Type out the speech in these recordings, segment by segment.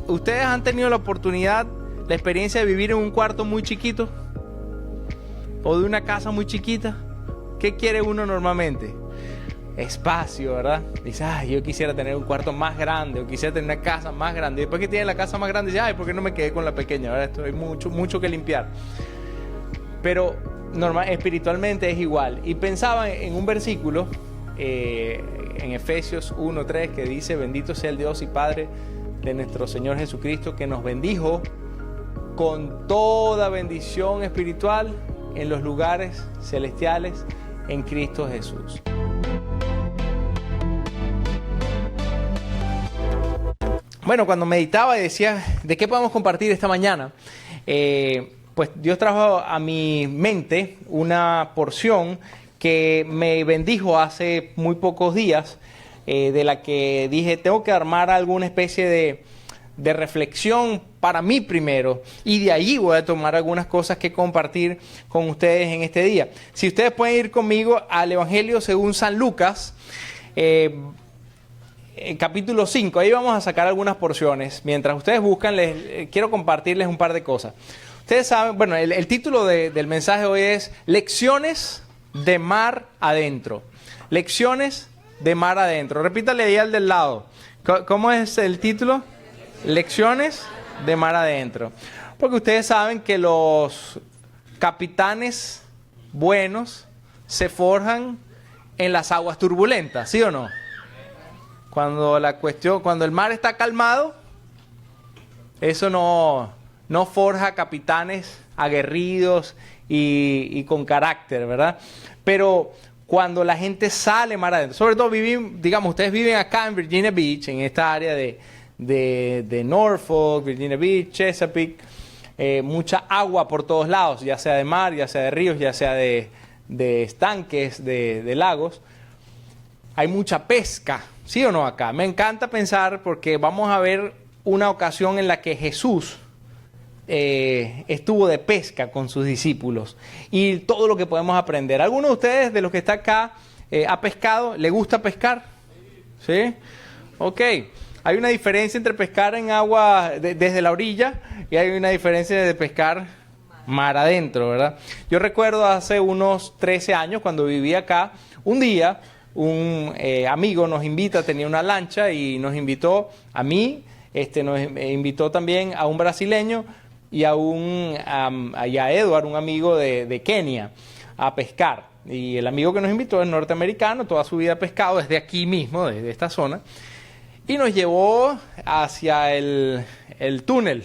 ¿ustedes han tenido la oportunidad, la experiencia de vivir en un cuarto muy chiquito? ¿O de una casa muy chiquita? ¿Qué quiere uno normalmente? Espacio, ¿verdad? Dice, ay, yo quisiera tener un cuarto más grande, o quisiera tener una casa más grande. Y después que tiene la casa más grande, dice, ay, ¿por qué no me quedé con la pequeña? Ahora esto hay mucho que limpiar. Pero espiritualmente es igual. Y pensaba en un versículo, en Efesios 1:3, que dice, bendito sea el Dios y Padre de nuestro Señor Jesucristo, que nos bendijo con toda bendición espiritual en los lugares celestiales en Cristo Jesús. Bueno, cuando meditaba y decía, ¿de qué podemos compartir esta mañana? Pues Dios trajo a mi mente una porción que me bendijo hace muy pocos días, de la que dije, tengo que armar alguna especie de reflexión para mí primero, y de ahí voy a tomar algunas cosas que compartir con ustedes en este día. Si ustedes pueden ir conmigo al Evangelio según San Lucas, capítulo 5, ahí vamos a sacar algunas porciones. Mientras ustedes buscan, quiero compartirles un par de cosas. Ustedes saben, bueno, el título del mensaje hoy es Lecciones de mar adentro. Lecciones de mar adentro. Repítale ahí al del lado. ¿Cómo es el título? Lecciones de mar adentro. Porque ustedes saben que los capitanes buenos se forjan en las aguas turbulentas, ¿sí o no? Cuando el mar está calmado, eso no forja capitanes aguerridos y con carácter, ¿verdad? Pero cuando la gente sale mar adentro, sobre todo ustedes viven acá en Virginia Beach, en esta área de Norfolk, Virginia Beach, Chesapeake, mucha agua por todos lados, ya sea de mar, ya sea de ríos, ya sea de estanques, de lagos. Hay mucha pesca, ¿sí o no acá? Me encanta pensar porque vamos a ver una ocasión en la que Jesús estuvo de pesca con sus discípulos y todo lo que podemos aprender. ¿Alguno de ustedes, de los que está acá, ha pescado? ¿Le gusta pescar? ¿Sí? Ok. Hay una diferencia entre pescar en agua desde la orilla y hay una diferencia de pescar mar adentro, ¿verdad? Yo recuerdo hace unos 13 años, cuando vivía acá, un día un amigo nos invita, tenía una lancha y nos invitó a mí, nos invitó también a un brasileño y a Edward, un amigo de Kenia, a pescar. Y el amigo que nos invitó es norteamericano, toda su vida ha pescado desde aquí mismo, desde esta zona, y nos llevó hacia el túnel,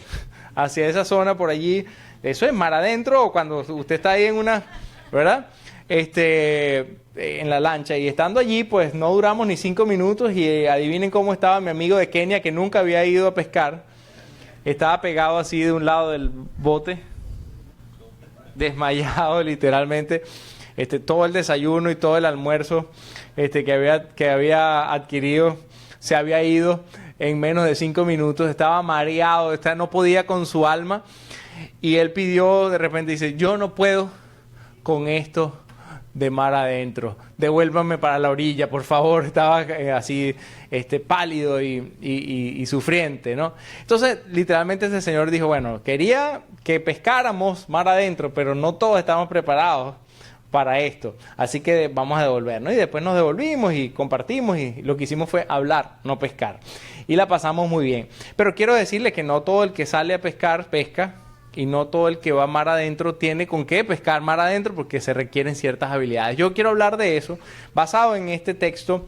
hacia esa zona por allí. Eso es mar adentro, o cuando usted está ahí en una, ¿verdad? En la lancha, y estando allí, pues no duramos ni 5 minutos y adivinen cómo estaba mi amigo de Kenia, que nunca había ido a pescar. Estaba pegado así de un lado del bote, desmayado literalmente. Todo el desayuno y todo el almuerzo que había adquirido se había ido en menos de 5 minutos. Estaba mareado, no podía con su alma, y él pidió, de repente dice, yo no puedo con esto de mar adentro, devuélvanme para la orilla, por favor. Estaba así pálido y sufriente, ¿no? Entonces, literalmente ese señor dijo, bueno, quería que pescáramos mar adentro, pero no todos estamos preparados para esto, así que vamos a devolvernos. Y después nos devolvimos y compartimos, y lo que hicimos fue hablar, no pescar, y la pasamos muy bien. Pero quiero decirle que no todo el que sale a pescar, pesca, y no todo el que va mar adentro tiene con qué pescar mar adentro, porque se requieren ciertas habilidades. Yo quiero hablar de eso basado en este texto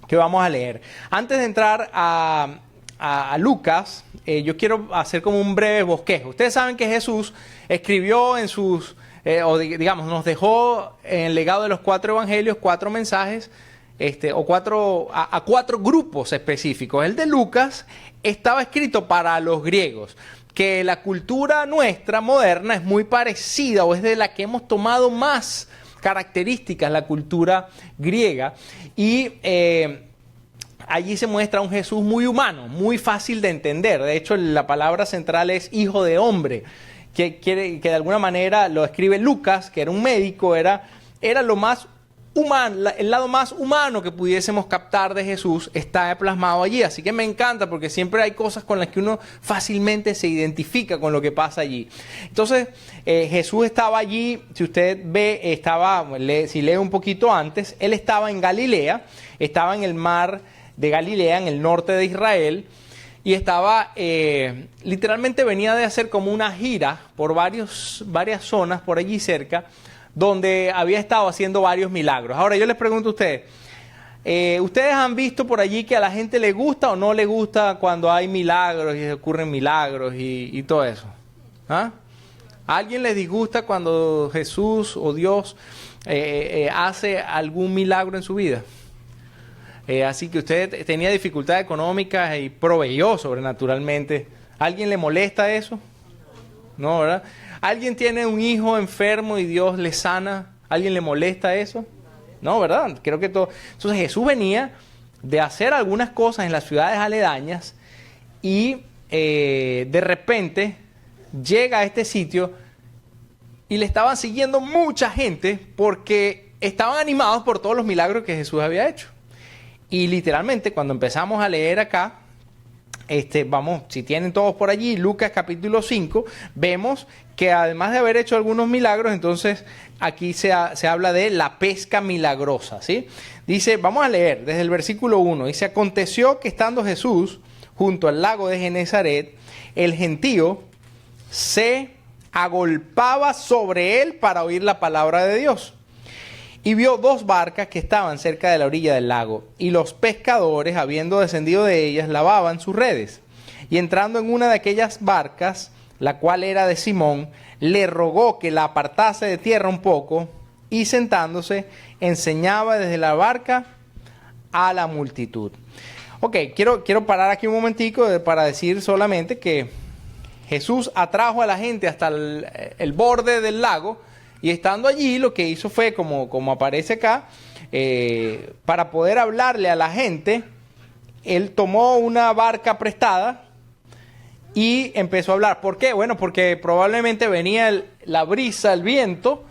que vamos a leer. Antes de entrar a Lucas, yo quiero hacer como un breve bosquejo. Ustedes saben que Jesús escribió en sus, nos dejó en el legado de los 4 evangelios 4 mensajes, a 4 grupos específicos. El de Lucas estaba escrito para los griegos, que la cultura nuestra moderna es muy parecida, o es de la que hemos tomado más características, la cultura griega, y allí se muestra un Jesús muy humano, muy fácil de entender. De hecho, la palabra central es hijo de hombre, que de alguna manera lo escribe Lucas, que era un médico, era lo más el lado más humano que pudiésemos captar de Jesús está plasmado allí. Así que me encanta porque siempre hay cosas con las que uno fácilmente se identifica con lo que pasa allí. Entonces, Jesús estaba allí, si usted ve, si lee un poquito antes, él estaba en Galilea, estaba en el mar de Galilea, en el norte de Israel, y estaba, literalmente venía de hacer como una gira por varias zonas por allí cerca, donde había estado haciendo varios milagros. Ahora yo les pregunto a ustedes, ¿ustedes han visto por allí que a la gente le gusta o no le gusta cuando hay milagros y ocurren milagros y todo eso? ¿Ah? ¿A alguien les disgusta cuando Jesús o Dios hace algún milagro en su vida? Así que usted tenía dificultades económicas y proveyó sobrenaturalmente. ¿A alguien le molesta eso? No, ¿verdad? ¿Alguien tiene un hijo enfermo y Dios le sana? ¿A alguien le molesta eso? No, ¿verdad? Creo que todo. Entonces Jesús venía de hacer algunas cosas en las ciudades aledañas y de repente llega a este sitio y le estaban siguiendo mucha gente porque estaban animados por todos los milagros que Jesús había hecho. Y literalmente cuando empezamos a leer acá, vamos, si tienen todos por allí, Lucas capítulo 5, vemos que además de haber hecho algunos milagros, entonces aquí se habla de la pesca milagrosa, ¿sí? Dice, vamos a leer desde el versículo 1, dice, aconteció que estando Jesús junto al lago de Genezaret, el gentío se agolpaba sobre él para oír la palabra de Dios. Y vio 2 barcas que estaban cerca de la orilla del lago, y los pescadores, habiendo descendido de ellas, lavaban sus redes. Y entrando en una de aquellas barcas, la cual era de Simón, le rogó que la apartase de tierra un poco, y sentándose, enseñaba desde la barca a la multitud. Ok, quiero parar aquí un momentico para decir solamente que Jesús atrajo a la gente hasta el borde del lago, y estando allí lo que hizo fue, como aparece acá, para poder hablarle a la gente, él tomó una barca prestada y empezó a hablar. ¿Por qué? Bueno, porque probablemente venía la brisa, el viento,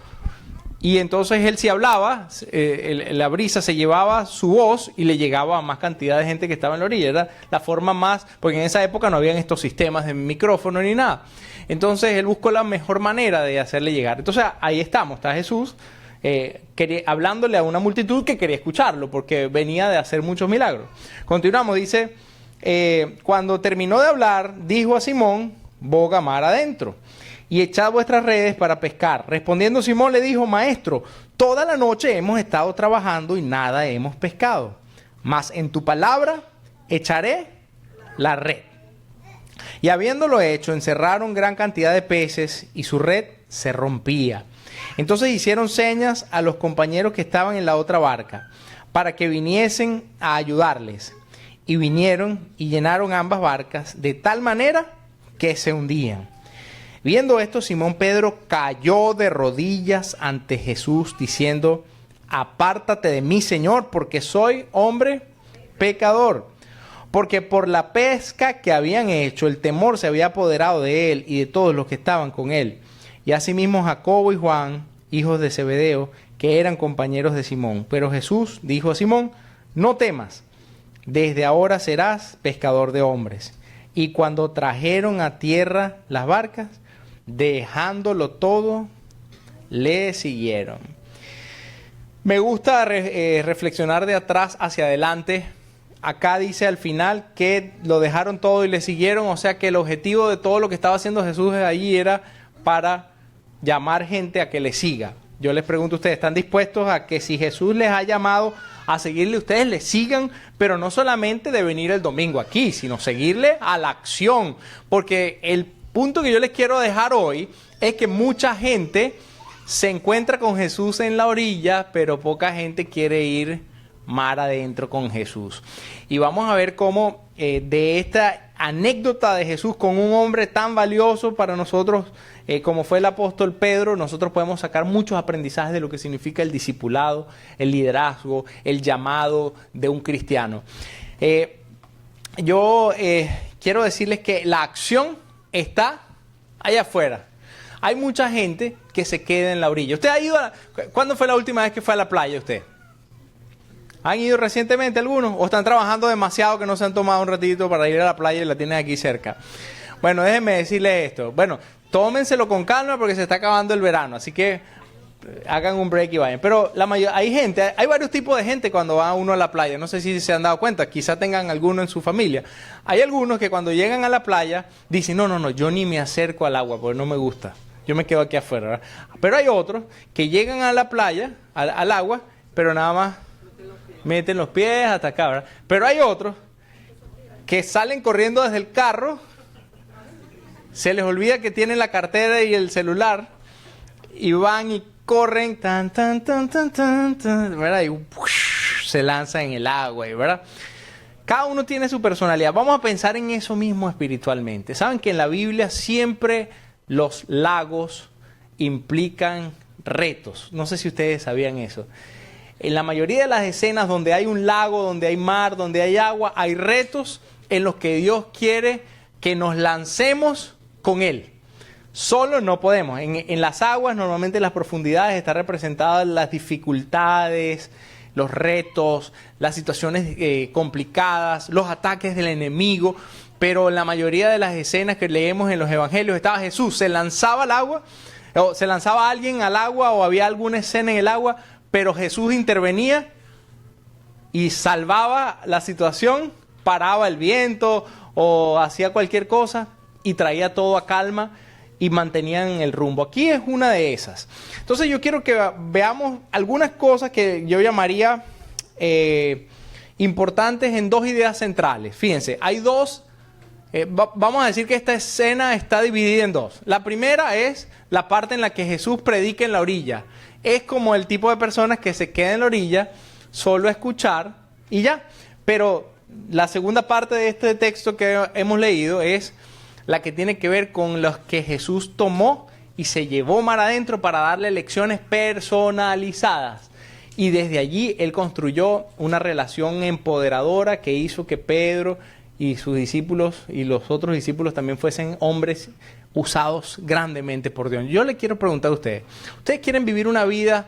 y entonces él sí hablaba, la brisa se llevaba su voz y le llegaba a más cantidad de gente que estaba en la orilla. Era la forma más, porque en esa época no habían estos sistemas de micrófono ni nada. Entonces él buscó la mejor manera de hacerle llegar. Entonces ahí está Jesús hablándole a una multitud que quería escucharlo porque venía de hacer muchos milagros. Continuamos, dice, cuando terminó de hablar, dijo a Simón, boga mar adentro y echad vuestras redes para pescar. Respondiendo Simón le dijo, maestro, toda la noche hemos estado trabajando y nada hemos pescado, mas en tu palabra echaré la red. Y habiéndolo hecho, encerraron gran cantidad de peces y su red se rompía. Entonces hicieron señas a los compañeros que estaban en la otra barca para que viniesen a ayudarles. Y vinieron y llenaron ambas barcas de tal manera que se hundían. Viendo esto, Simón Pedro cayó de rodillas ante Jesús diciendo, apártate de mí, Señor, porque soy hombre pecador. Porque por la pesca que habían hecho, el temor se había apoderado de él y de todos los que estaban con él. Y asimismo Jacobo y Juan, hijos de Zebedeo, que eran compañeros de Simón. Pero Jesús dijo a Simón, no temas, desde ahora serás pescador de hombres. Y cuando trajeron a tierra las barcas, dejándolo todo, le siguieron. Me gusta reflexionar de atrás hacia adelante. Acá dice al final que lo dejaron todo y le siguieron, o sea que el objetivo de todo lo que estaba haciendo Jesús allí era para llamar gente a que le siga. Yo les pregunto a ustedes, ¿están dispuestos a que si Jesús les ha llamado a seguirle, ustedes le sigan? Pero no solamente de venir el domingo aquí, sino seguirle a la acción. Porque el punto que yo les quiero dejar hoy es que mucha gente se encuentra con Jesús en la orilla, pero poca gente quiere ir mar adentro con Jesús. Y vamos a ver cómo de esta anécdota de Jesús con un hombre tan valioso para nosotros como fue el apóstol Pedro, nosotros podemos sacar muchos aprendizajes de lo que significa el discipulado, el liderazgo, el llamado de un cristiano. Yo quiero decirles que la acción está allá afuera. Hay mucha gente que se queda en la orilla. ¿Usted ha ido ¿Cuándo fue la última vez que fue a la playa usted? ¿Han ido recientemente algunos? ¿O están trabajando demasiado que no se han tomado un ratito para ir a la playa y la tienen aquí cerca? Bueno, déjenme decirles esto. Bueno, tómenselo con calma porque se está acabando el verano. Así que hagan un break y vayan. Pero hay varios tipos de gente cuando va uno a la playa. No sé si se han dado cuenta. Quizá tengan alguno en su familia. Hay algunos que cuando llegan a la playa dicen, no, yo ni me acerco al agua porque no me gusta. Yo me quedo aquí afuera, ¿verdad? Pero hay otros que llegan a la playa, al agua, pero nada más meten los pies hasta acá, ¿verdad? Pero hay otros que salen corriendo desde el carro, se les olvida que tienen la cartera y el celular, y van y corren, ¿verdad? Y se lanzan en el agua, ¿verdad? Cada uno tiene su personalidad. Vamos a pensar en eso mismo espiritualmente. Saben que en la Biblia siempre los lagos implican retos. No sé si ustedes sabían eso. En la mayoría de las escenas donde hay un lago, donde hay mar, donde hay agua, hay retos en los que Dios quiere que nos lancemos con Él. Solo no podemos. En las aguas, normalmente en las profundidades, están representadas las dificultades, los retos, las situaciones complicadas, los ataques del enemigo. Pero en la mayoría de las escenas que leemos en los evangelios estaba Jesús, se lanzaba al agua, o se lanzaba alguien al agua, o había alguna escena en el agua, pero Jesús intervenía y salvaba la situación, paraba el viento o hacía cualquier cosa y traía todo a calma y mantenían el rumbo. Aquí es una de esas. Entonces yo quiero que veamos algunas cosas que yo llamaría importantes en dos ideas centrales. Fíjense, hay dos, vamos a decir que esta escena está dividida en dos. La primera es la parte en la que Jesús predica en la orilla. Es como el tipo de personas que se queda en la orilla solo a escuchar y ya. Pero la segunda parte de este texto que hemos leído es la que tiene que ver con los que Jesús tomó y se llevó mar adentro para darle lecciones personalizadas. Y desde allí Él construyó una relación empoderadora que hizo que Pedro y sus discípulos y los otros discípulos también fuesen hombres usados grandemente por Dios. Yo le quiero preguntar a ustedes, ¿ustedes quieren vivir una vida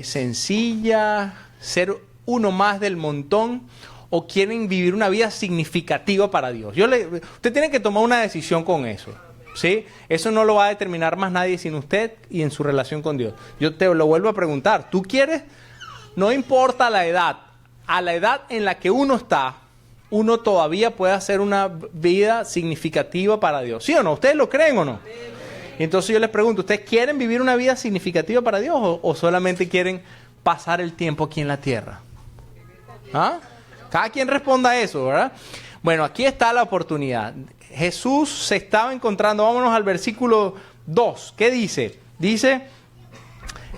sencilla, ser uno más del montón, o quieren vivir una vida significativa para Dios? Usted tiene que tomar una decisión con eso, ¿sí? Eso no lo va a determinar más nadie sino usted y en su relación con Dios. Yo te lo vuelvo a preguntar, ¿tú quieres? No importa la edad, a la edad en la que uno está, uno todavía puede hacer una vida significativa para Dios. ¿Sí o no? ¿Ustedes lo creen o no? Entonces yo les pregunto, ¿ustedes quieren vivir una vida significativa para Dios o solamente quieren pasar el tiempo aquí en la tierra? ¿Ah? Cada quien responda a eso, ¿verdad? Bueno, aquí está la oportunidad. Jesús se estaba encontrando, vámonos al versículo 2. ¿Qué dice? Dice,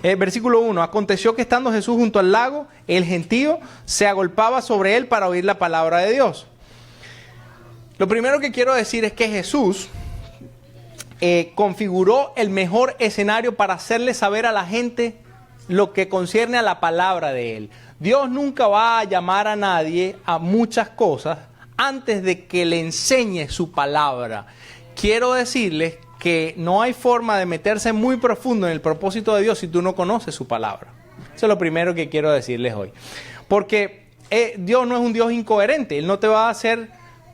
versículo 1, aconteció que estando Jesús junto al lago, el gentío se agolpaba sobre él para oír la palabra de Dios. Lo primero que quiero decir es que Jesús configuró el mejor escenario para hacerle saber a la gente lo que concierne a la palabra de Él. Dios nunca va a llamar a nadie a muchas cosas antes de que le enseñe su palabra. Quiero decirles que no hay forma de meterse muy profundo en el propósito de Dios si tú no conoces su palabra. Eso es lo primero que quiero decirles hoy. Porque Dios no es un Dios incoherente. Él no te va a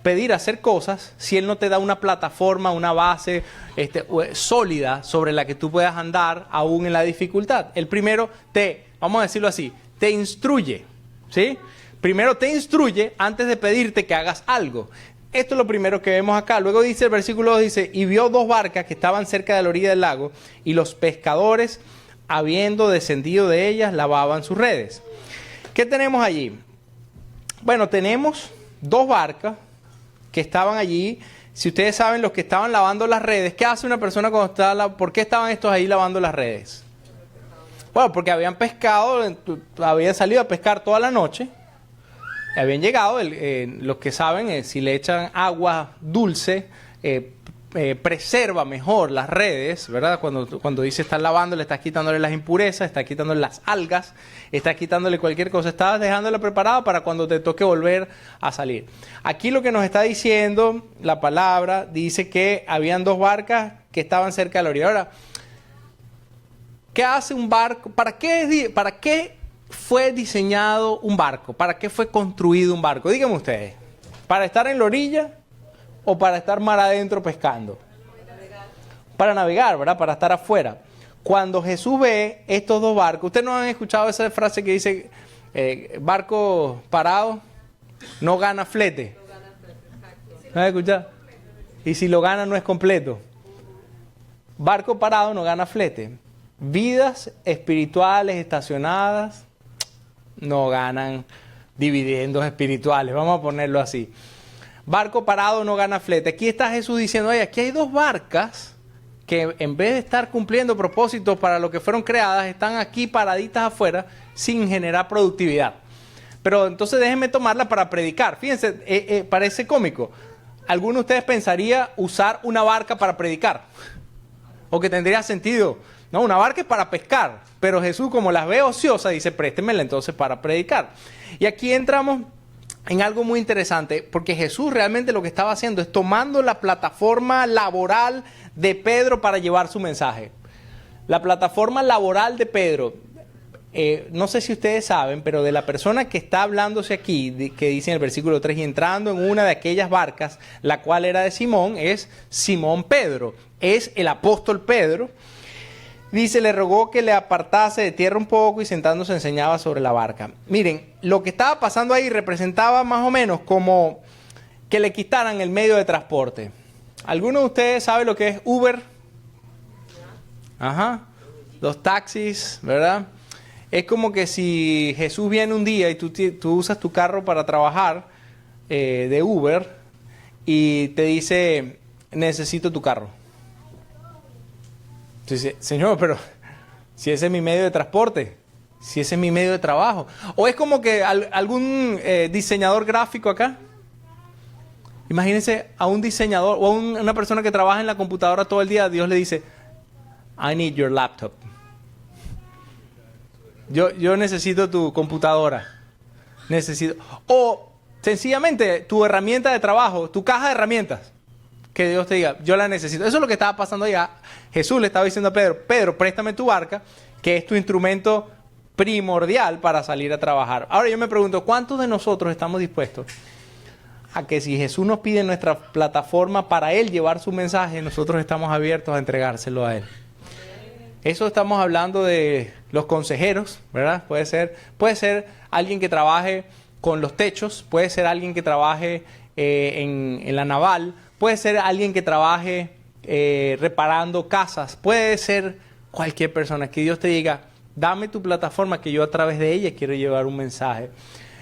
pedir hacer cosas si Él no te da una plataforma, una base sólida sobre la que tú puedas andar aún en la dificultad. El primero vamos a decirlo así, te instruye, ¿sí? Primero te instruye antes de pedirte que hagas algo. Esto es lo primero que vemos acá. Luego dice el versículo 2, dice, y vio dos barcas que estaban cerca de la orilla del lago, y los pescadores, habiendo descendido de ellas, lavaban sus redes. ¿Qué tenemos allí? Bueno, tenemos dos barcas que estaban allí. Si ustedes saben, los que estaban lavando las redes, ¿qué hace una persona cuando está ¿por qué estaban estos ahí lavando las redes? Bueno, porque habían pescado, habían salido a pescar toda la noche, habían llegado, los que saben, si le echan agua dulce, preserva mejor las redes, ¿verdad? Cuando dice estás lavando, le estás quitándole las impurezas, estás quitándole las algas, estás quitándole cualquier cosa, estás dejándola preparada para cuando te toque volver a salir. Aquí lo que nos está diciendo la palabra, dice que habían dos barcas que estaban cerca de la orilla. Ahora, ¿qué hace un barco? ¿Para qué fue diseñado un barco? ¿Para qué fue construido un barco? Díganme ustedes. ¿Para estar en la orilla o para estar mar adentro pescando? Para navegar, ¿verdad? Para estar afuera. Cuando Jesús ve estos dos barcos, ¿ustedes no han escuchado esa frase que dice, barco parado no gana flete? ¿No han escuchado? Y si lo gana no es completo. Barco parado no gana flete. Vidas espirituales estacionadas no ganan dividendos espirituales, vamos a ponerlo así. Barco parado no gana flete. Aquí está Jesús diciendo, oye, aquí hay dos barcas que en vez de estar cumpliendo propósitos para lo que fueron creadas, están aquí paraditas afuera sin generar productividad. Pero entonces déjenme tomarla para predicar. Fíjense, parece cómico. ¿Alguno de ustedes pensaría usar una barca para predicar? ¿O que tendría sentido? No, una barca es para pescar. Pero Jesús, como las ve ociosas, dice, préstemela entonces para predicar. Y aquí entramos en algo muy interesante, porque Jesús realmente lo que estaba haciendo es tomando la plataforma laboral de Pedro para llevar su mensaje. La plataforma laboral de Pedro, no sé si ustedes saben, pero de la persona que está hablándose aquí, que dice en el versículo 3, y entrando en una de aquellas barcas, la cual era de Simón, es Simón Pedro, es el apóstol Pedro. Dice, le rogó que le apartase de tierra un poco y sentándose enseñaba sobre la barca. Miren, lo que estaba pasando ahí representaba más o menos como que le quitaran el medio de transporte. ¿Alguno de ustedes sabe lo que es Uber? Ajá. Los taxis, ¿verdad? Es como que si Jesús viene un día y tú usas tu carro para trabajar de Uber y te dice, necesito tu carro. Entonces, Señor, pero si ese es mi medio de transporte, si ese es mi medio de trabajo. O es como que algún diseñador gráfico acá. Imagínense a un diseñador o a una persona que trabaja en la computadora todo el día, Dios le dice, I need your laptop. Yo necesito tu computadora. O sencillamente tu herramienta de trabajo, tu caja de herramientas. Que Dios te diga, yo la necesito. Eso es lo que estaba pasando allá. Jesús le estaba diciendo a Pedro, Pedro, préstame tu barca, que es tu instrumento primordial para salir a trabajar. Ahora yo me pregunto, ¿cuántos de nosotros estamos dispuestos a que si Jesús nos pide nuestra plataforma para Él llevar su mensaje, nosotros estamos abiertos a entregárselo a Él? Eso estamos hablando de los consejeros, ¿verdad? Puede ser alguien que trabaje con los techos, puede ser alguien que trabaje en la naval, puede ser alguien que trabaje reparando casas, puede ser cualquier persona que Dios te diga, dame tu plataforma que yo a través de ella quiero llevar un mensaje.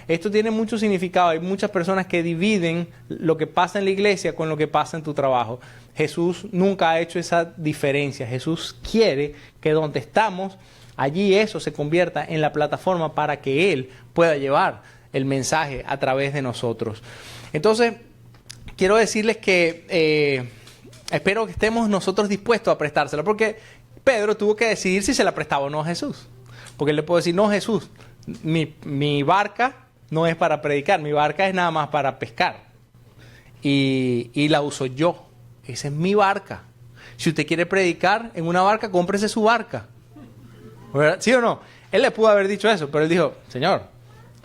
Esto tiene mucho significado. Hay muchas personas que dividen lo que pasa en la iglesia con lo que pasa en tu trabajo. Jesús nunca ha hecho esa diferencia. Jesús quiere que donde estamos, allí eso se convierta en la plataforma para que Él pueda llevar el mensaje a través de nosotros. Entonces, quiero decirles que espero que estemos nosotros dispuestos a prestársela, porque Pedro tuvo que decidir si se la prestaba o no a Jesús. Porque él le puede decir, no, Jesús, mi barca no es para predicar, mi barca es nada más para pescar. Y la uso yo. Esa es mi barca. Si usted quiere predicar en una barca, cómprese su barca. ¿Verdad? ¿Sí o no? Él le pudo haber dicho eso, pero él dijo, Señor,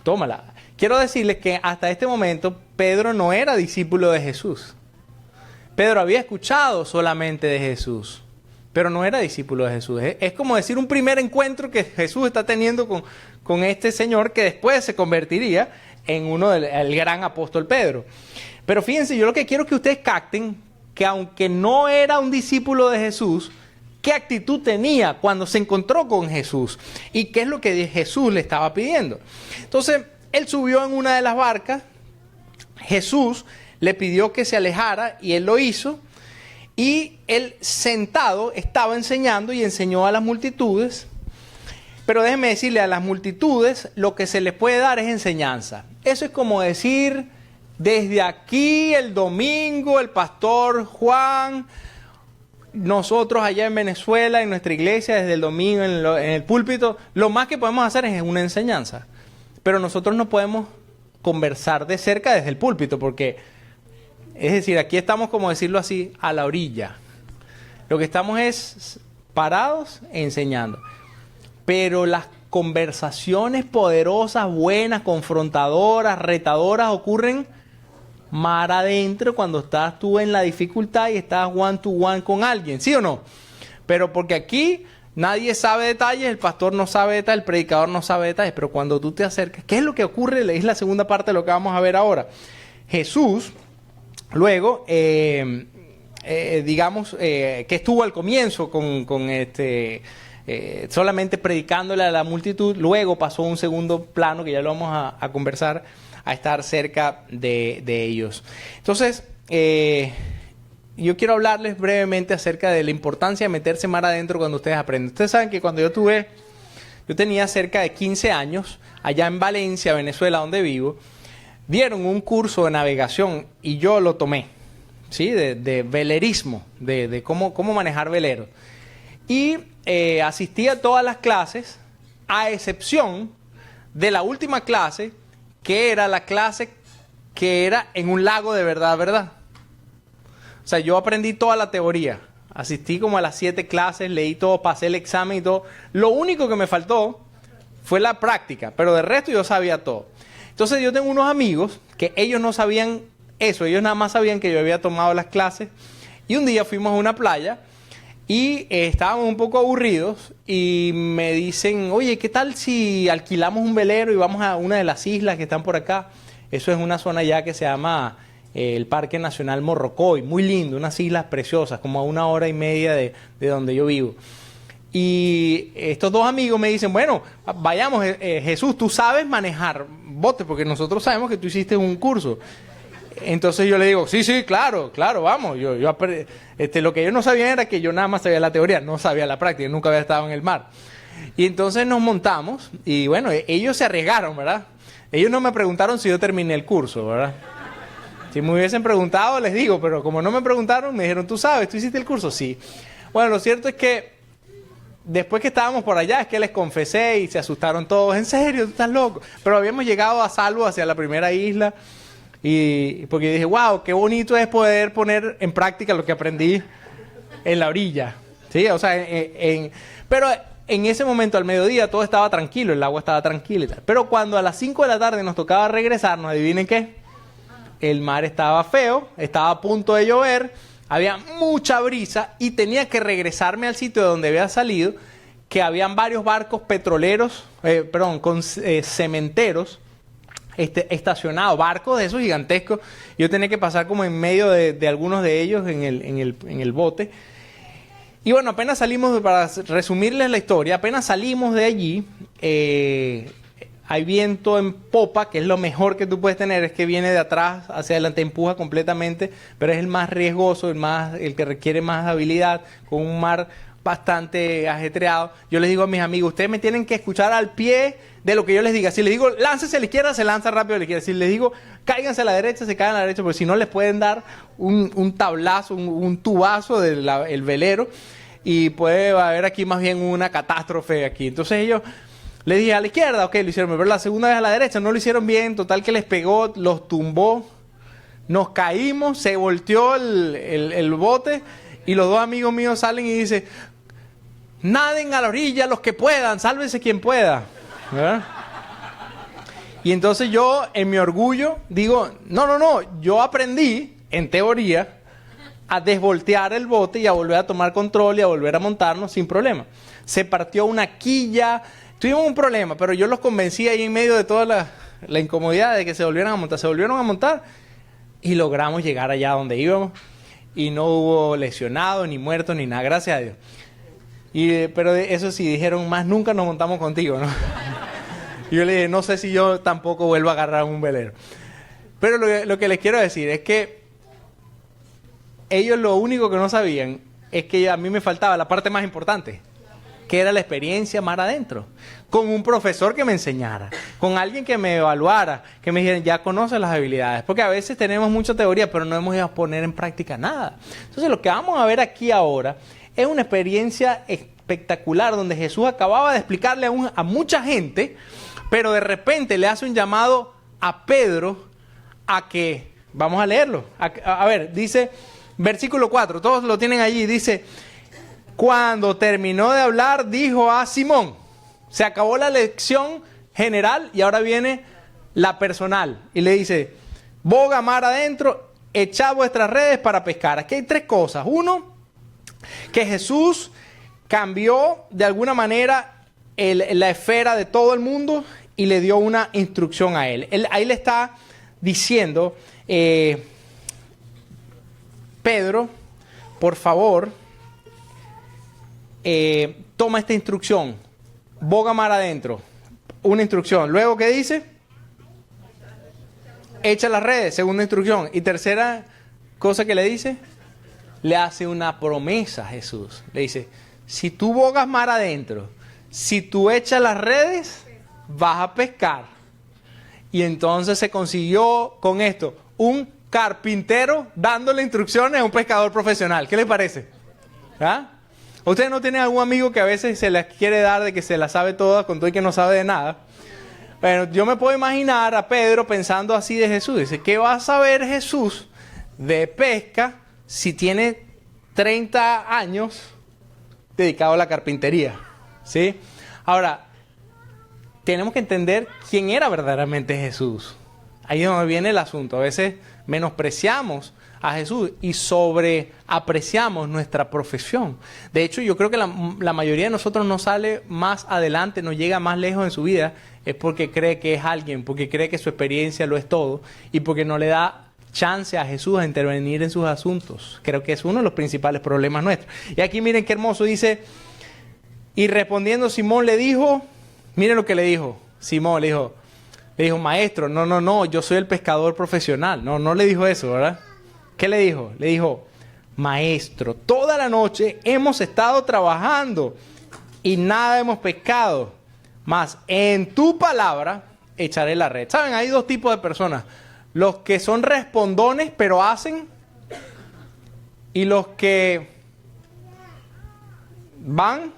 tómala. Quiero decirles que hasta este momento Pedro no era discípulo de Jesús. Pedro había escuchado solamente de Jesús, pero no era discípulo de Jesús. Es como decir un primer encuentro que Jesús está teniendo con este señor que después se convertiría en el gran apóstol Pedro. Pero fíjense, yo lo que quiero que ustedes capten, que aunque no era un discípulo de Jesús, ¿qué actitud tenía cuando se encontró con Jesús? ¿Y qué es lo que Jesús le estaba pidiendo? Entonces, él subió en una de las barcas, Jesús le pidió que se alejara y él lo hizo. Y él sentado estaba enseñando y enseñó a las multitudes. Pero déjenme decirle, a las multitudes lo que se les puede dar es enseñanza. Eso es como decir, desde aquí el domingo el pastor Juan, nosotros allá en Venezuela, en nuestra iglesia, desde el domingo en el púlpito, lo más que podemos hacer es una enseñanza. Pero nosotros no podemos conversar de cerca desde el púlpito porque... Es decir, aquí estamos, como decirlo así, a la orilla. Lo que estamos es parados enseñando. Pero las conversaciones poderosas, buenas, confrontadoras, retadoras ocurren mar adentro cuando estás tú en la dificultad y estás one to one con alguien, ¿sí o no? Pero porque aquí nadie sabe detalles, el pastor no sabe detalles, el predicador no sabe detalles, pero cuando tú te acercas, ¿qué es lo que ocurre? Es la segunda parte de lo que vamos a ver ahora. Jesús, luego, digamos, que estuvo al comienzo solamente predicándole a la multitud, luego pasó a un segundo plano, que ya lo vamos a conversar, a estar cerca de ellos. Entonces, yo quiero hablarles brevemente acerca de la importancia de meterse mar adentro cuando ustedes aprenden. Ustedes saben que cuando yo tenía cerca de 15 años, allá en Valencia, Venezuela, donde vivo, dieron un curso de navegación y yo lo tomé, ¿sí? De velerismo, de cómo manejar veleros. Y asistí a todas las clases, a excepción de la última clase, que era la clase que era en un lago de verdad, ¿verdad? O sea, yo aprendí toda la teoría. Asistí como a las 7 clases, leí todo, pasé el examen y todo. Lo único que me faltó fue la práctica, pero de resto yo sabía todo. Entonces yo tengo unos amigos que ellos no sabían eso, ellos nada más sabían que yo había tomado las clases. Y un día fuimos a una playa y estábamos un poco aburridos y me dicen, oye, ¿qué tal si alquilamos un velero y vamos a una de las islas que están por acá? Eso es una zona ya que se llama el Parque Nacional Morrocoy, muy lindo, unas islas preciosas, como a 1 hora y media de donde yo vivo. Y estos dos amigos me dicen, bueno, vayamos, Jesús, tú sabes manejar botes, porque nosotros sabemos que tú hiciste un curso. Entonces yo le digo, sí, claro, vamos. Lo que ellos no sabían era que yo nada más sabía la teoría, no sabía la práctica, nunca había estado en el mar. Y entonces nos montamos y bueno, ellos se arriesgaron, ¿verdad? Ellos no me preguntaron si yo terminé el curso, ¿verdad? Si me hubiesen preguntado, les digo, pero como no me preguntaron, me dijeron, ¿tú sabes? ¿Tú hiciste el curso? Sí. Bueno, lo cierto es que después que estábamos por allá, es que les confesé y se asustaron todos. ¿En serio? ¿Tú estás loco? Pero habíamos llegado a salvo hacia la primera isla. Y porque dije, wow, qué bonito es poder poner en práctica lo que aprendí en la orilla. ¿Sí? O sea, pero en ese momento, al mediodía, todo estaba tranquilo, el agua estaba tranquila y tal. Pero cuando a las 5 de la tarde nos tocaba regresarnos, adivinen qué, el mar estaba feo, estaba a punto de llover, había mucha brisa y tenía que regresarme al sitio de donde había salido, que habían varios barcos petroleros, cementeros, estacionados, barcos de esos gigantescos. Yo tenía que pasar como en medio de algunos de ellos en el bote. Y bueno, apenas salimos, para resumirles la historia, apenas salimos de allí, hay viento en popa, que es lo mejor que tú puedes tener, es que viene de atrás hacia adelante, empuja completamente, pero es el más riesgoso, el que requiere más habilidad, con un mar bastante ajetreado. Yo les digo a mis amigos, ustedes me tienen que escuchar al pie de lo que yo les diga. Si les digo, láncese a la izquierda, se lanza rápido a la izquierda. Si les digo, cáiganse a la derecha, se caen a la derecha, porque si no les pueden dar un tablazo, un tubazo del velero, y puede haber aquí más bien una catástrofe aquí. Entonces ellos, les dije a la izquierda, ok, lo hicieron, pero la segunda vez a la derecha no lo hicieron bien, total que les pegó, los tumbó, nos caímos, se volteó el bote, y los dos amigos míos salen y dicen, naden a la orilla los que puedan, sálvense quien pueda, ¿verdad? Y entonces yo, en mi orgullo, digo, no, yo aprendí, en teoría, a desvoltear el bote y a volver a tomar control y a volver a montarnos sin problema. Se partió una quilla, tuvimos un problema, pero yo los convencí ahí en medio de toda la incomodidad de que se volvieran a montar. Se volvieron a montar y logramos llegar allá donde íbamos y no hubo lesionados, ni muertos, ni nada, gracias a Dios. Pero eso sí, dijeron, más nunca nos montamos contigo, ¿no? Y yo le dije, no sé si yo tampoco vuelvo a agarrar un velero. Pero lo que les quiero decir es que ellos lo único que no sabían es que a mí me faltaba la parte más importante, que era la experiencia mar adentro, con un profesor que me enseñara, con alguien que me evaluara, que me dijera, ya conoces las habilidades, porque a veces tenemos mucha teoría, pero no hemos ido a poner en práctica nada. Entonces lo que vamos a ver aquí ahora es una experiencia espectacular, donde Jesús acababa de explicarle a mucha gente, pero de repente le hace un llamado a Pedro a que, vamos a leerlo, a ver, dice, versículo 4, todos lo tienen allí, dice, cuando terminó de hablar, dijo a Simón, Se acabó la lección general y ahora viene la personal. Y le dice, boga mar adentro, echad vuestras redes para pescar. Aquí hay tres cosas. Uno, que Jesús cambió de alguna manera la esfera de todo el mundo y le dio una instrucción a él. Ahí le está diciendo, Pedro, por favor, toma esta instrucción, boga mar adentro, una instrucción. Luego, ¿qué dice? Echa las redes, segunda instrucción. Y tercera cosa que le dice, le hace una promesa a Jesús. Le dice, si tú bogas mar adentro, si tú echas las redes, vas a pescar. Y entonces se consiguió con esto, un carpintero dándole instrucciones a un pescador profesional. ¿Qué les parece? ¿Ah? ¿Ustedes no tienen algún amigo que a veces se las quiere dar de que se las sabe todas con todo y que no sabe de nada? Bueno, yo me puedo imaginar a Pedro pensando así de Jesús. Dice, ¿qué va a saber Jesús de pesca si tiene 30 años dedicado a la carpintería? ¿Sí? Ahora, tenemos que entender quién era verdaderamente Jesús. Ahí es donde viene el asunto. A veces menospreciamos a Jesús y sobreapreciamos nuestra profesión. De hecho, yo creo que la mayoría de nosotros no sale más adelante, no llega más lejos en su vida, es porque cree que es alguien, porque cree que su experiencia lo es todo y porque no le da chance a Jesús a intervenir en sus asuntos. Creo que es uno de los principales problemas nuestros. Y aquí miren qué hermoso, dice, y respondiendo Simón le dijo, miren lo que le dijo, Simón le dijo, maestro, no, yo soy el pescador profesional. No le dijo eso, ¿verdad? ¿Qué le dijo? Le dijo, maestro, toda la noche hemos estado trabajando y nada hemos pescado, mas en tu palabra echaré la red. ¿Saben? Hay dos tipos de personas, los que son respondones pero hacen, y los que van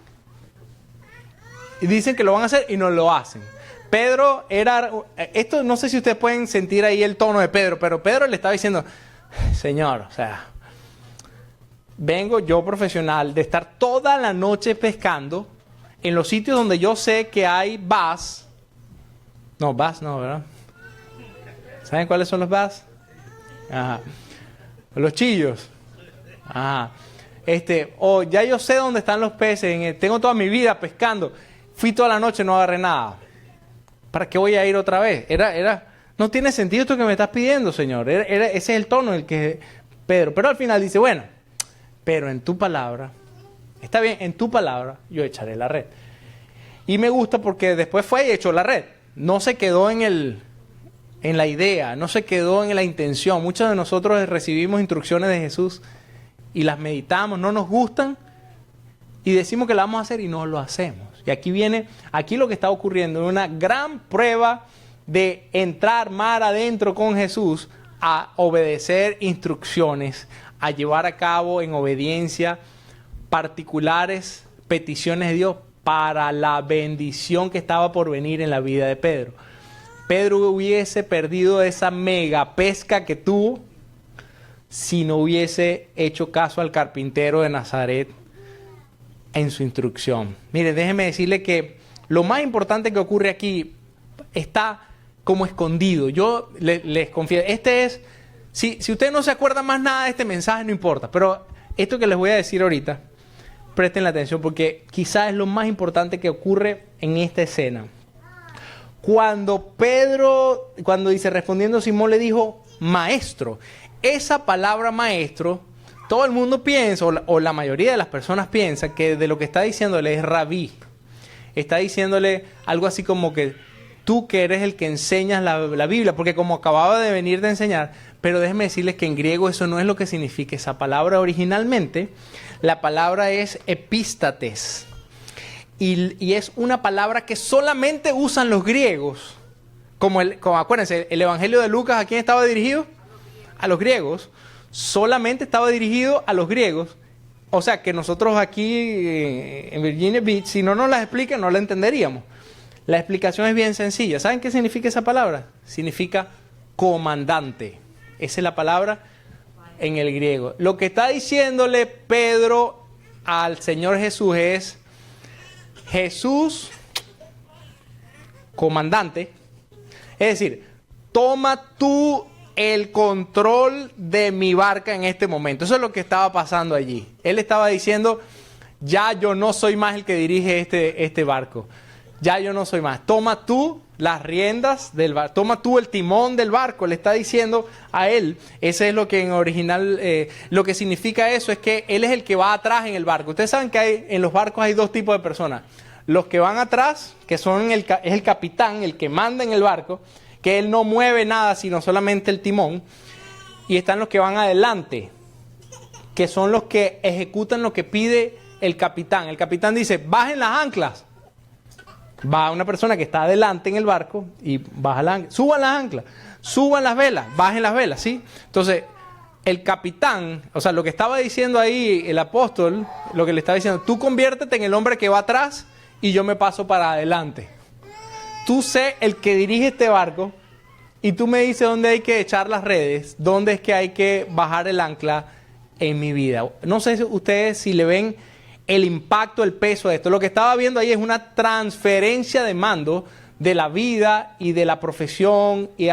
y dicen que lo van a hacer y no lo hacen. Pedro era, esto no sé si ustedes pueden sentir ahí el tono de Pedro, pero Pedro le estaba diciendo, Señor, o sea, vengo yo profesional de estar toda la noche pescando en los sitios donde yo sé que hay bass. No, bass no, ¿verdad? ¿Saben cuáles son los bass? Ajá. Los chillos. Ajá. Ya yo sé dónde están los peces, tengo toda mi vida pescando. Fui toda la noche, no agarré nada. ¿Para qué voy a ir otra vez? No tiene sentido esto que me estás pidiendo, Señor. Ese es el tono en el que Pedro. Pero al final dice, bueno, pero en tu palabra, está bien, en tu palabra yo echaré la red. Y me gusta porque después fue y echó la red. No se quedó en la idea, no se quedó en la intención. Muchos de nosotros recibimos instrucciones de Jesús y las meditamos, no nos gustan y decimos que la vamos a hacer y no lo hacemos. Y aquí lo que está ocurriendo es una gran prueba de entrar mar adentro con Jesús, a obedecer instrucciones, a llevar a cabo en obediencia particulares peticiones de Dios para la bendición que estaba por venir en la vida de Pedro. Pedro hubiese perdido esa mega pesca que tuvo si no hubiese hecho caso al carpintero de Nazaret en su instrucción. Mire, déjeme decirle que lo más importante que ocurre aquí está como escondido. Yo les confieso, si ustedes no se acuerdan más nada de este mensaje, no importa, pero esto que les voy a decir ahorita, presten la atención porque quizás es lo más importante que ocurre en esta escena. Cuando dice, respondiendo Simón le dijo, maestro, esa palabra maestro, todo el mundo piensa, o la mayoría de las personas piensan que de lo que está diciéndole es rabí. Está diciéndole algo así como que tú que eres el que enseñas la Biblia, porque como acababa de venir de enseñar, pero déjenme decirles que en griego eso no es lo que significa esa palabra originalmente. La palabra es epístates. Y es una palabra que solamente usan los griegos. Como acuérdense, el Evangelio de Lucas, ¿a quién estaba dirigido? A los griegos. Solamente estaba dirigido a los griegos. O sea, que nosotros aquí en Virginia Beach, si no nos la explican, no la entenderíamos. La explicación es bien sencilla. ¿Saben qué significa esa palabra? Significa comandante. Esa es la palabra en el griego. Lo que está diciéndole Pedro al Señor Jesús es, Jesús, comandante, es decir, toma tú el control de mi barca en este momento. Eso es lo que estaba pasando allí. Él estaba diciendo, ya yo no soy más el que dirige este barco. Ya yo no soy más. Toma tú las riendas del barco. Toma tú el timón del barco. Le está diciendo a él. Ese es lo que en original, lo que significa eso es que él es el que va atrás en el barco. Ustedes saben que en los barcos hay dos tipos de personas. Los que van atrás, que son es el capitán, el que manda en el barco, que él no mueve nada, sino solamente el timón. Y están los que van adelante, que son los que ejecutan lo que pide el capitán. El capitán dice, bajen las anclas. Va una persona que está adelante en el barco y baja las anclas. Suban las anclas, suban las velas, bajen las velas, ¿sí? Entonces, el capitán, o sea, lo que estaba diciendo ahí el apóstol, lo que le estaba diciendo, tú conviértete en el hombre que va atrás y yo me paso para adelante. Tú sé el que dirige este barco y tú me dices dónde hay que echar las redes, dónde es que hay que bajar el ancla en mi vida. No sé ustedes si le ven el impacto, el peso de esto. Lo que estaba viendo ahí es una transferencia de mando de la vida y de la profesión. Y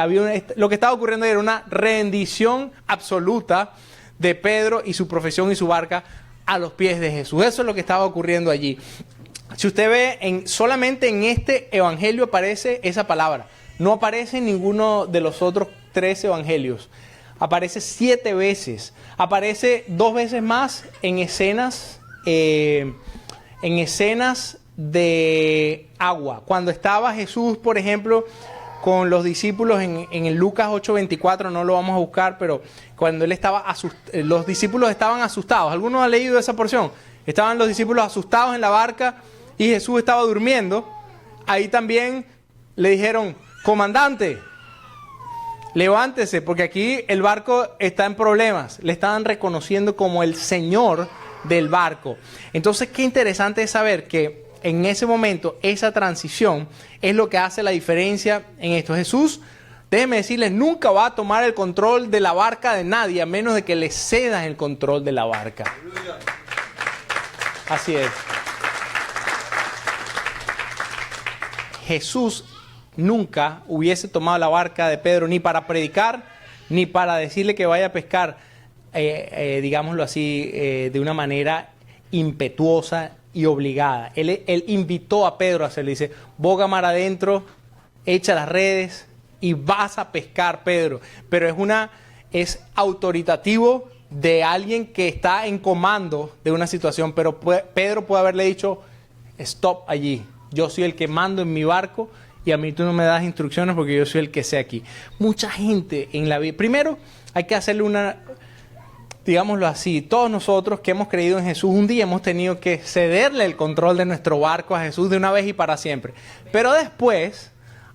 lo que estaba ocurriendo era una rendición absoluta de Pedro y su profesión y su barca a los pies de Jesús. Eso es lo que estaba ocurriendo allí. Si usted ve, solamente en este evangelio aparece esa palabra. No aparece en ninguno de los otros 3 evangelios. Aparece 7 veces. Aparece 2 veces más en escenas de agua. Cuando estaba Jesús, por ejemplo, con los discípulos en el Lucas 8:24, no lo vamos a buscar, pero cuando él estaba los discípulos estaban asustados. ¿Algunos han leído esa porción? Estaban los discípulos asustados en la barca y Jesús estaba durmiendo. Ahí también le dijeron, comandante, levántese, porque aquí el barco está en problemas. Le estaban reconociendo como el Señor del barco. Entonces, qué interesante es saber que en ese momento, esa transición es lo que hace la diferencia en esto. Jesús, déjenme decirles, nunca va a tomar el control de la barca de nadie, a menos de que le cedan el control de la barca. Así es. Jesús nunca hubiese tomado la barca de Pedro ni para predicar, ni para decirle que vaya a pescar, digámoslo así, de una manera impetuosa y obligada. Él invitó a Pedro a hacerlo. Dice, boga mar adentro, echa las redes y vas a pescar, Pedro. Pero es autoritativo de alguien que está en comando de una situación. Pero Pedro puede haberle dicho, stop allí. Yo soy el que mando en mi barco y a mí tú no me das instrucciones porque yo soy el que sé aquí. Mucha gente en la vida. Primero, hay que hacerle digámoslo así, todos nosotros que hemos creído en Jesús, un día hemos tenido que cederle el control de nuestro barco a Jesús de una vez y para siempre. Pero después,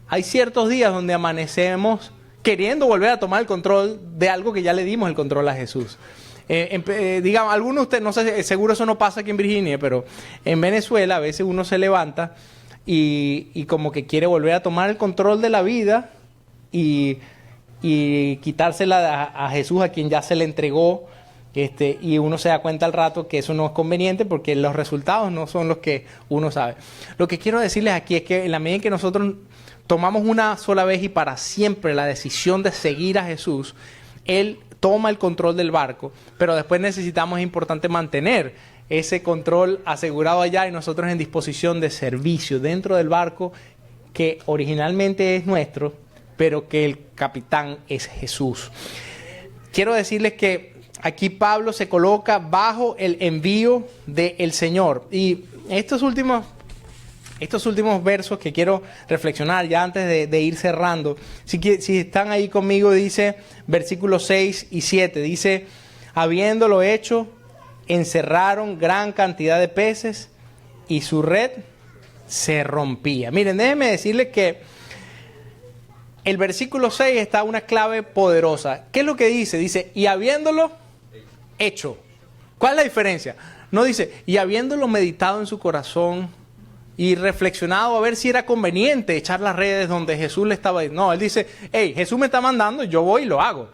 hay ciertos días donde amanecemos queriendo volver a tomar el control de algo que ya le dimos el control a Jesús. Digamos, algunos de ustedes, no sé, seguro eso no pasa aquí en Virginia, pero en Venezuela a veces uno se levanta y como que quiere volver a tomar el control de la vida y quitársela a Jesús, a quien ya se le entregó, y uno se da cuenta al rato que eso no es conveniente porque los resultados no son los que uno sabe. Lo que quiero decirles aquí es que en la medida en que nosotros tomamos una sola vez y para siempre la decisión de seguir a Jesús, Él toma el control del barco, pero después necesitamos, es importante mantener ese control asegurado allá y nosotros en disposición de servicio dentro del barco que originalmente es nuestro, pero que el capitán es Jesús. Quiero decirles que aquí Pablo se coloca bajo el envío del Señor. Y estos últimos versos que quiero reflexionar ya antes de ir cerrando, si están ahí conmigo, dice versículos 6 y 7, dice, habiéndolo hecho, encerraron gran cantidad de peces y su red se rompía. Miren, déjenme decirles que el versículo 6 está una clave poderosa. ¿Qué es lo que dice? Dice, y habiéndolo hecho. ¿Cuál es la diferencia? No dice, y habiéndolo meditado en su corazón y reflexionado a ver si era conveniente echar las redes donde Jesús le estaba diciendo. No, él dice, hey, Jesús me está mandando, yo voy y lo hago.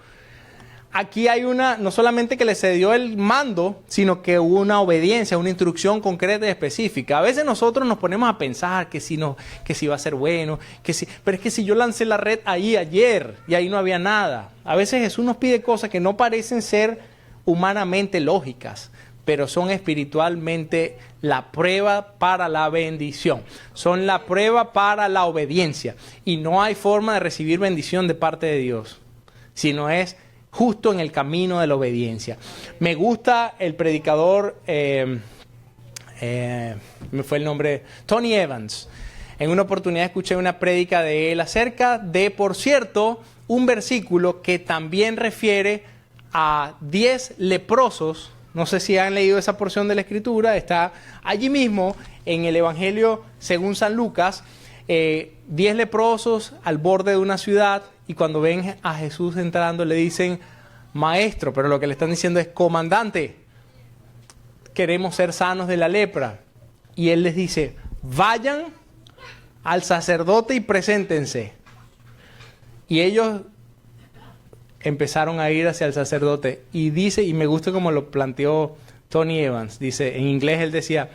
aquí hay no solamente que le cedió el mando, sino que hubo una obediencia, una instrucción concreta y específica. A veces nosotros nos ponemos a pensar que si va a ser bueno, pero es que si yo lancé la red ahí ayer y ahí no había nada. A veces Jesús nos pide cosas que no parecen ser humanamente lógicas, pero son espiritualmente la prueba para la bendición. Son la prueba para la obediencia. Y no hay forma de recibir bendición de parte de Dios, sino es justo en el camino de la obediencia. Me gusta el predicador, me fue el nombre, Tony Evans. En una oportunidad escuché una prédica de él acerca de, por cierto, un versículo que también refiere a 10 leprosos. No sé si han leído esa porción de la Escritura, está allí mismo en el Evangelio según San Lucas, 10 leprosos al borde de una ciudad, y cuando ven a Jesús entrando le dicen, maestro, pero lo que le están diciendo es, comandante, queremos ser sanos de la lepra. Y él les dice, vayan al sacerdote y preséntense. Y ellos empezaron a ir hacia el sacerdote. Y dice, y me gusta como lo planteó Tony Evans, dice, en inglés él decía,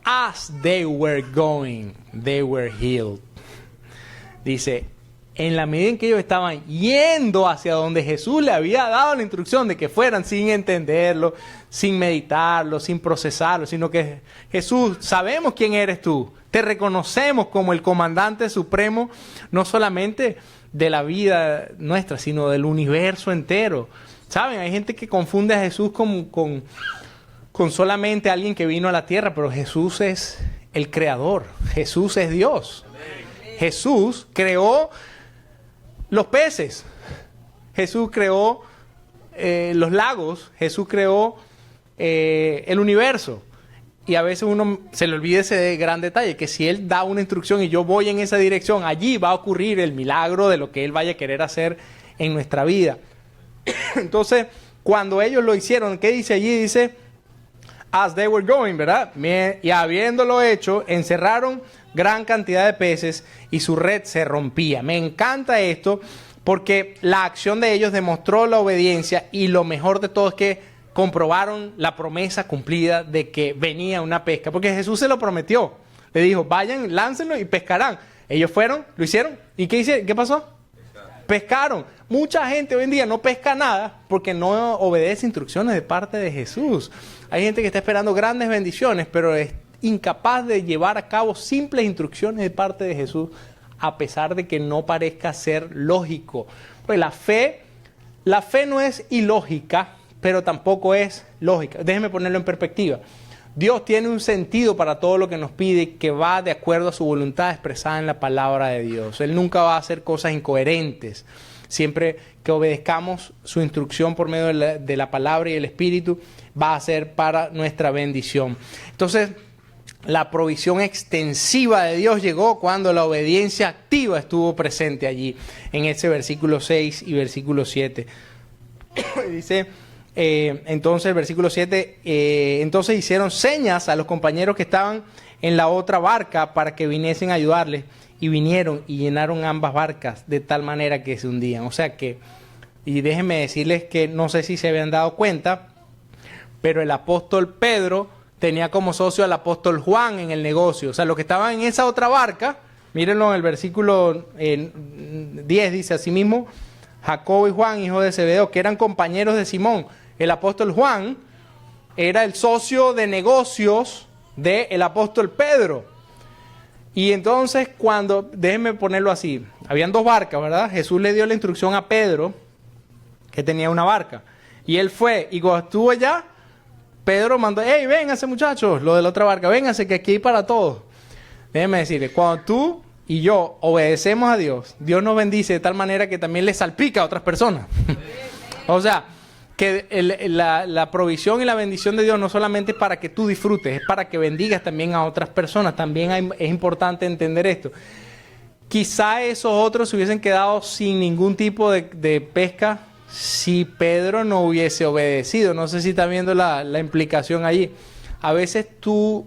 as they were going, they were healed. Dice, en la medida en que ellos estaban yendo hacia donde Jesús le había dado la instrucción de que fueran sin entenderlo, sin meditarlo, sin procesarlo, sino que Jesús, sabemos quién eres tú, te reconocemos como el comandante supremo, no solamente de la vida nuestra, sino del universo entero. ¿Saben? Hay gente que confunde a Jesús con solamente alguien que vino a la tierra, pero Jesús es el creador, Jesús es Dios. Jesús creó los peces, Jesús creó los lagos, Jesús creó el universo. Y a veces uno se le olvida ese gran detalle, que si Él da una instrucción y yo voy en esa dirección, allí va a ocurrir el milagro de lo que Él vaya a querer hacer en nuestra vida. Entonces, cuando ellos lo hicieron, ¿qué dice allí? Dice, as they were going, ¿verdad? Y habiéndolo hecho, encerraron gran cantidad de peces y su red se rompía. Me encanta esto porque la acción de ellos demostró la obediencia, y lo mejor de todo es que comprobaron la promesa cumplida de que venía una pesca, porque Jesús se lo prometió. Le dijo, vayan, láncenlo y pescarán. Ellos fueron, lo hicieron. ¿Y qué hicieron? ¿Qué pasó? Pescaron. Mucha gente hoy en día no pesca nada porque no obedece instrucciones de parte de Jesús. Hay gente que está esperando grandes bendiciones, pero es incapaz de llevar a cabo simples instrucciones de parte de Jesús, a pesar de que no parezca ser lógico. Pues la fe no es ilógica, pero tampoco es lógica. Déjenme ponerlo en perspectiva. Dios tiene un sentido para todo lo que nos pide, que va de acuerdo a su voluntad expresada en la palabra de Dios. Él nunca va a hacer cosas incoherentes. Siempre que obedezcamos su instrucción por medio de la palabra y el Espíritu, va a ser para nuestra bendición. Entonces, la provisión extensiva de Dios llegó cuando la obediencia activa estuvo presente allí, en ese versículo 6 y versículo 7. Dice, entonces el versículo 7, entonces hicieron señas a los compañeros que estaban en la otra barca para que viniesen a ayudarles, y vinieron y llenaron ambas barcas de tal manera que se hundían. O sea que, y déjenme decirles que no sé si se habían dado cuenta, pero el apóstol Pedro tenía como socio al apóstol Juan en el negocio. O sea, los que estaban en esa otra barca, mírenlo en el versículo 10, dice asimismo, Jacobo y Juan, hijo de Zebedeo, que eran compañeros de Simón. El apóstol Juan era el socio de negocios del apóstol Pedro. Y entonces déjenme ponerlo así, habían dos barcas, ¿verdad? Jesús le dio la instrucción a Pedro, que tenía una barca. Y él fue, y cuando estuvo allá, Pedro mandó, hey, vénganse muchachos, lo de la otra barca, vénganse que aquí hay para todos. Déjenme decirles, cuando tú y yo obedecemos a Dios, Dios nos bendice de tal manera que también le salpica a otras personas. O sea, que la provisión y la bendición de Dios no solamente es para que tú disfrutes, es para que bendigas también a otras personas. También es importante entender esto. Quizá esos otros se hubiesen quedado sin ningún tipo de pesca si Pedro no hubiese obedecido. No sé si está viendo la implicación allí. A veces tu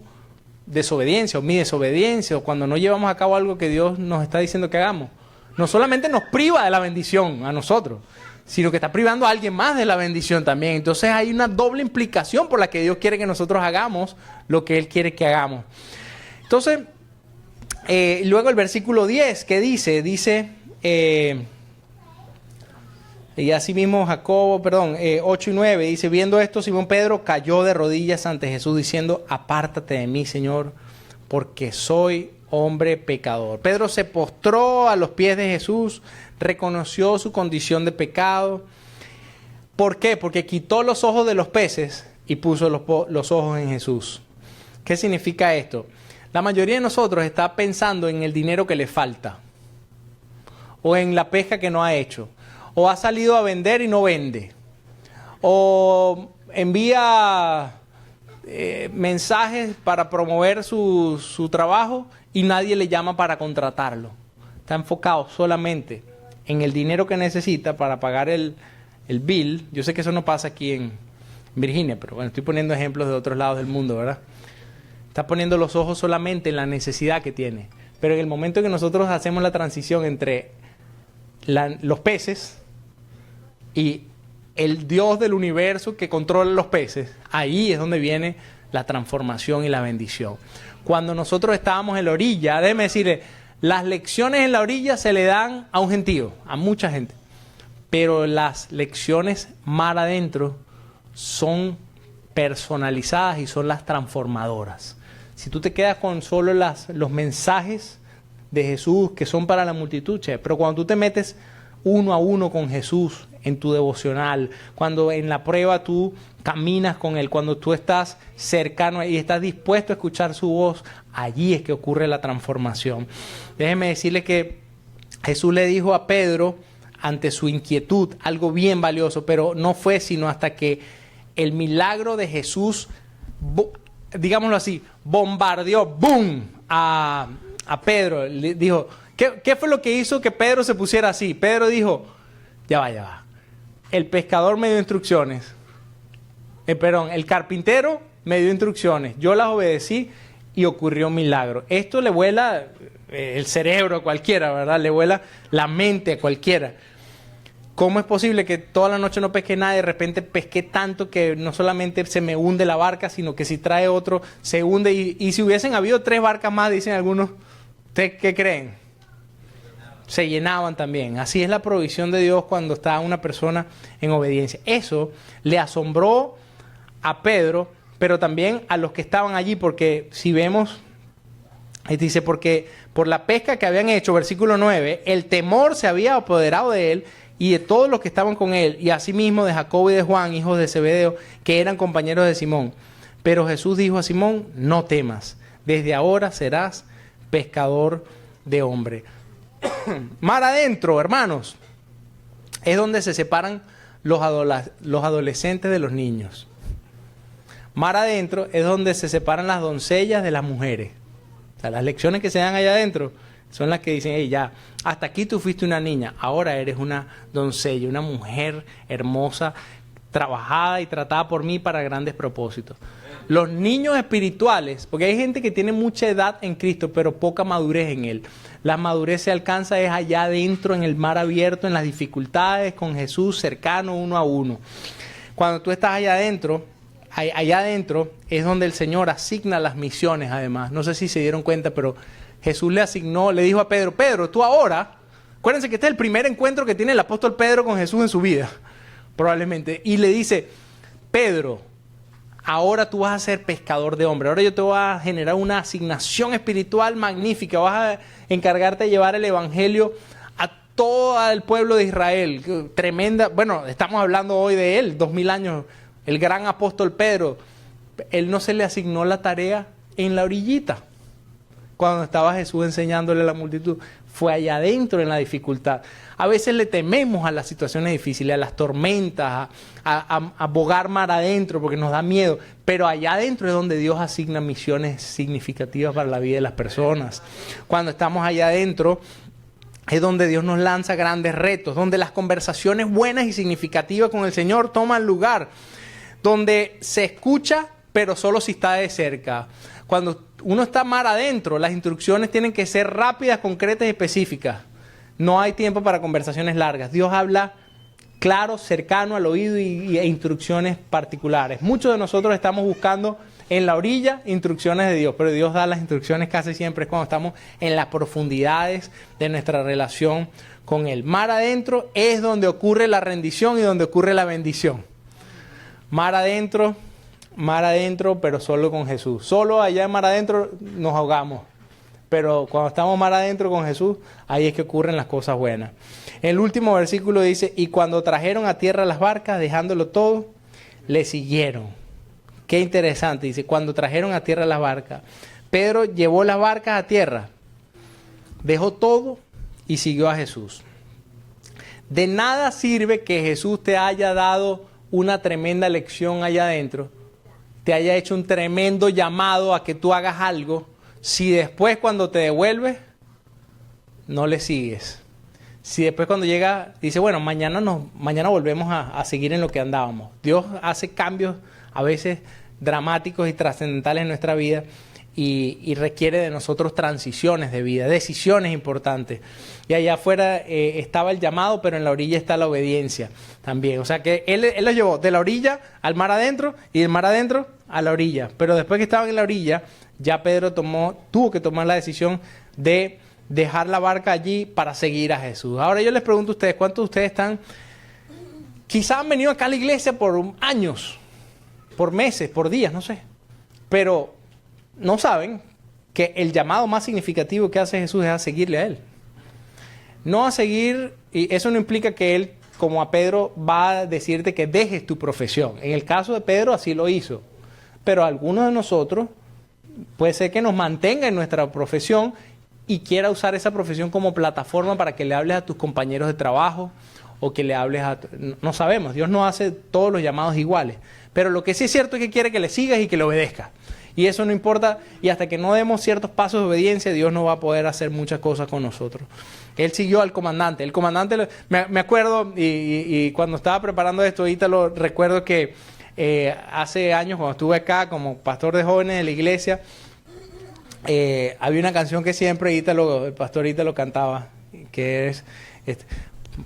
desobediencia o mi desobediencia, o cuando no llevamos a cabo algo que Dios nos está diciendo que hagamos, no solamente nos priva de la bendición a nosotros, sino que está privando a alguien más de la bendición también. Entonces hay una doble implicación por la que Dios quiere que nosotros hagamos lo que Él quiere que hagamos. Entonces, luego el versículo 10, ¿qué dice? Dice, y así mismo Jacobo, 8 y 9, dice, viendo esto, Simón Pedro cayó de rodillas ante Jesús diciendo, apártate de mí, Señor, porque soy hombre pecador. Pedro se postró a los pies de Jesús, reconoció su condición de pecado. ¿Por qué? Porque quitó los ojos de los peces y puso los ojos en Jesús. ¿Qué significa esto? La mayoría de nosotros está pensando en el dinero que le falta, o en la pesca que no ha hecho, o ha salido a vender y no vende, o envía mensajes para promover su trabajo y nadie le llama para contratarlo. Está enfocado solamente en el dinero que necesita para pagar el bill. Yo sé que eso no pasa aquí en Virginia, pero bueno, estoy poniendo ejemplos de otros lados del mundo, ¿verdad? Está poniendo los ojos solamente en la necesidad que tiene. Pero en el momento que nosotros hacemos la transición entre los peces y el Dios del universo que controla los peces, ahí es donde viene la transformación y la bendición. Cuando nosotros estábamos en la orilla, déjeme decirle, las lecciones en la orilla se le dan a un gentío, a mucha gente. Pero las lecciones mar adentro son personalizadas y son las transformadoras. Si tú te quedas con solo los mensajes de Jesús que son para la multitud, pero cuando tú te metes uno a uno con Jesús en tu devocional, cuando en la prueba tú caminas con Él, cuando tú estás cercano y estás dispuesto a escuchar su voz, allí es que ocurre la transformación. Déjeme decirle que Jesús le dijo a Pedro, ante su inquietud, algo bien valioso, pero no fue sino hasta que el milagro de Jesús, digámoslo así, bombardeó, ¡boom!, a Pedro. Le dijo, ¿qué fue lo que hizo que Pedro se pusiera así? Pedro dijo, ya va. El pescador me dio instrucciones. El carpintero me dio instrucciones. Yo las obedecí y ocurrió un milagro. Esto le vuela el cerebro a cualquiera, ¿verdad? Le vuela la mente a cualquiera. ¿Cómo es posible que toda la noche no pesque nada y de repente pesqué tanto que no solamente se me hunde la barca, sino que si trae otro se hunde? Y si hubiesen habido 3 barcas más, dicen algunos, ¿ustedes qué creen? Se llenaban también. Así es la provisión de Dios cuando está una persona en obediencia. Eso le asombró a Pedro, pero también a los que estaban allí, porque si vemos, dice, porque por la pesca que habían hecho, versículo 9, el temor se había apoderado de él y de todos los que estaban con él, y asimismo de Jacobo y de Juan, hijos de Zebedeo, que eran compañeros de Simón. Pero Jesús dijo a Simón, no temas, desde ahora serás pescador de hombres. Mar adentro, hermanos, es donde se separan los adolescentes de los niños. Mar adentro es donde se separan las doncellas de las mujeres. O sea, las lecciones que se dan allá adentro son las que dicen, hey, ya, hasta aquí tú fuiste una niña, ahora eres una doncella, una mujer hermosa, trabajada y tratada por mí para grandes propósitos. Los niños espirituales, porque hay gente que tiene mucha edad en Cristo, pero poca madurez en Él. La madurez se alcanza es allá adentro, en el mar abierto, en las dificultades, con Jesús cercano, uno a uno. Cuando tú estás allá adentro es donde el Señor asigna las misiones, además. No sé si se dieron cuenta, pero Jesús le dijo a Pedro, Pedro, tú ahora, acuérdense que este es el primer encuentro que tiene el apóstol Pedro con Jesús en su vida, probablemente. Y le dice, Pedro, ahora tú vas a ser pescador de hombres. Ahora yo te voy a generar una asignación espiritual magnífica. Vas a encargarte de llevar el evangelio a todo el pueblo de Israel. Tremenda. Bueno, estamos hablando hoy de él, 2000 años. El gran apóstol Pedro. Él no se le asignó la tarea en la orillita. Cuando estaba Jesús enseñándole a la multitud. Fue allá adentro en la dificultad. A veces le tememos a las situaciones difíciles, a las tormentas, a bogar mar adentro porque nos da miedo. Pero allá adentro es donde Dios asigna misiones significativas para la vida de las personas. Cuando estamos allá adentro es donde Dios nos lanza grandes retos, donde las conversaciones buenas y significativas con el Señor toman lugar, donde se escucha pero solo si está de cerca. Cuando uno está mar adentro, las instrucciones tienen que ser rápidas, concretas y específicas. No hay tiempo para conversaciones largas. Dios habla claro, cercano al oído e instrucciones particulares. Muchos de nosotros estamos buscando en la orilla instrucciones de Dios, pero Dios da las instrucciones casi siempre es cuando estamos en las profundidades de nuestra relación con Él. Mar adentro es donde ocurre la rendición y donde ocurre la bendición. Mar adentro, pero solo con Jesús. Solo allá en mar adentro nos ahogamos. Pero cuando estamos mar adentro con Jesús, ahí es que ocurren las cosas buenas. El último versículo dice, y cuando trajeron a tierra las barcas, dejándolo todo, le siguieron. Qué interesante, dice, cuando trajeron a tierra las barcas. Pedro llevó las barcas a tierra, dejó todo y siguió a Jesús. De nada sirve que Jesús te haya dado una tremenda lección allá adentro, te haya hecho un tremendo llamado a que tú hagas algo, si después cuando te devuelves, no le sigues. Si después cuando llega, dice, bueno, mañana volvemos a seguir en lo que andábamos. Dios hace cambios a veces dramáticos y trascendentales en nuestra vida y requiere de nosotros transiciones de vida, decisiones importantes. Y allá afuera estaba el llamado, pero en la orilla está la obediencia también. O sea que él lo llevó de la orilla al mar adentro y del mar adentro a la orilla. Pero después que estaban en la orilla, ya Pedro tuvo que tomar la decisión de dejar la barca allí para seguir a Jesús. Ahora yo les pregunto a ustedes, ¿cuántos de ustedes quizás han venido acá a la iglesia por años, por meses, por días, no sé, pero no saben que el llamado más significativo que hace Jesús es a seguirle a Él? No a seguir, y eso no implica que Él, como a Pedro, va a decirte que dejes tu profesión. En el caso de Pedro así lo hizo, pero algunos de nosotros puede ser que nos mantenga en nuestra profesión y quiera usar esa profesión como plataforma para que le hables a tus compañeros de trabajo o que le hables no sabemos, Dios no hace todos los llamados iguales, pero lo que sí es cierto es que quiere que le sigas y que le obedezcas. Y eso no importa, y hasta que no demos ciertos pasos de obediencia, Dios no va a poder hacer muchas cosas con nosotros. Él siguió al comandante. El comandante, me acuerdo, y cuando estaba preparando esto, ahorita lo recuerdo que hace años, cuando estuve acá como pastor de jóvenes de la iglesia, había una canción que siempre el pastor Ítalo cantaba, que es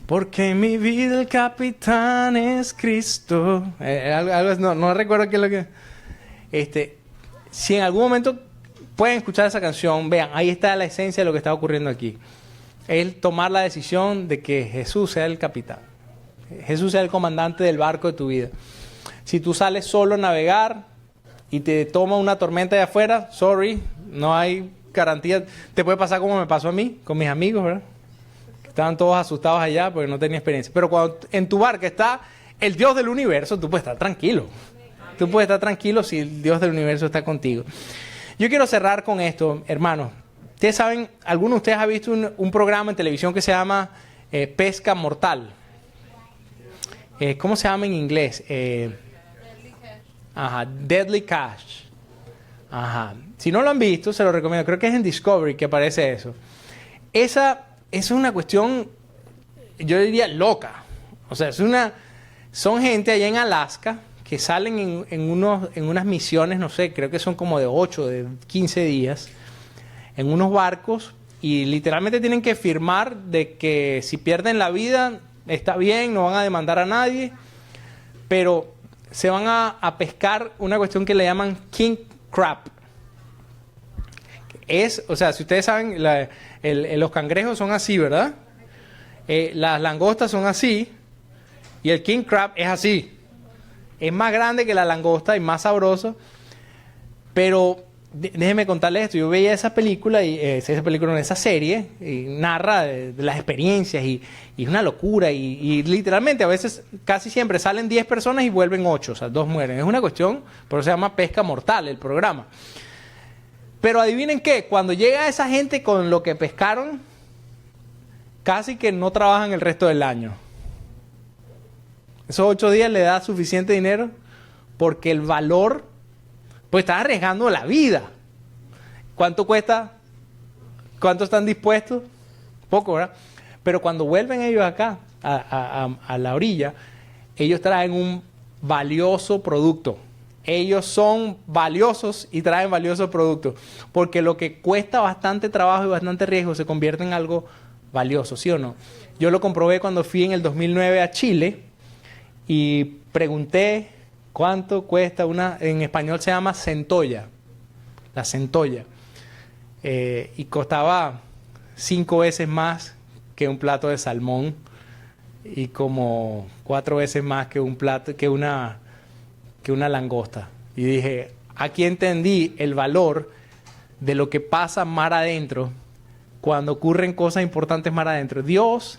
porque en mi vida el capitán es Cristo. No recuerdo qué es lo que... si en algún momento pueden escuchar esa canción, vean, ahí está la esencia de lo que está ocurriendo aquí. Él tomar la decisión de que Jesús sea el capitán. Jesús sea el comandante del barco de tu vida. Si tú sales solo a navegar y te toma una tormenta de afuera, sorry, no hay garantía. Te puede pasar como me pasó a mí, con mis amigos, ¿verdad? Estaban todos asustados allá porque no tenía experiencia. Pero cuando en tu barca está el Dios del universo, tú puedes estar tranquilo. Tú puedes estar tranquilo si el Dios del universo está contigo. Yo quiero cerrar con esto, hermanos. Ustedes saben, algunos de ustedes han visto un programa en televisión que se llama Pesca Mortal. ¿Cómo se llama en inglés? Deadly Catch. Ajá. Si no lo han visto, se lo recomiendo. Creo que es en Discovery que aparece eso. Esa es una cuestión, yo diría, loca. O sea, son gente allá en Alaska que salen en unas misiones, no sé, creo que son como de 8, de 15 días, en unos barcos, y literalmente tienen que firmar de que si pierden la vida, está bien, no van a demandar a nadie, pero se van a pescar una cuestión que le llaman king crab. O sea, si ustedes saben, los cangrejos son así, ¿verdad? Las langostas son así, y el king crab es así. Es más grande que la langosta y más sabroso, pero déjenme contarles esto. Yo veía esa película, esa serie, y narra de las experiencias, y es una locura, y literalmente a veces, casi siempre salen 10 personas y vuelven 8, o sea, 2 mueren. Es una cuestión, por eso se llama Pesca Mortal el programa. Pero adivinen qué, cuando llega esa gente con lo que pescaron, casi que no trabajan el resto del año. Esos 8 días le da suficiente dinero porque el valor, pues están arriesgando la vida. ¿Cuánto cuesta? ¿Cuánto están dispuestos? Poco, ¿verdad? Pero cuando vuelven ellos acá, a la orilla, ellos traen un valioso producto. Ellos son valiosos y traen valiosos productos. Porque lo que cuesta bastante trabajo y bastante riesgo se convierte en algo valioso, ¿sí o no? Yo lo comprobé cuando fui en el 2009 a Chile y pregunté cuánto cuesta una, en español se llama centolla, la centolla, y costaba 5 veces más que un plato de salmón y como 4 veces más que un plato, que una langosta. Y dije, aquí entendí el valor de lo que pasa mar adentro cuando ocurren cosas importantes mar adentro. Dios,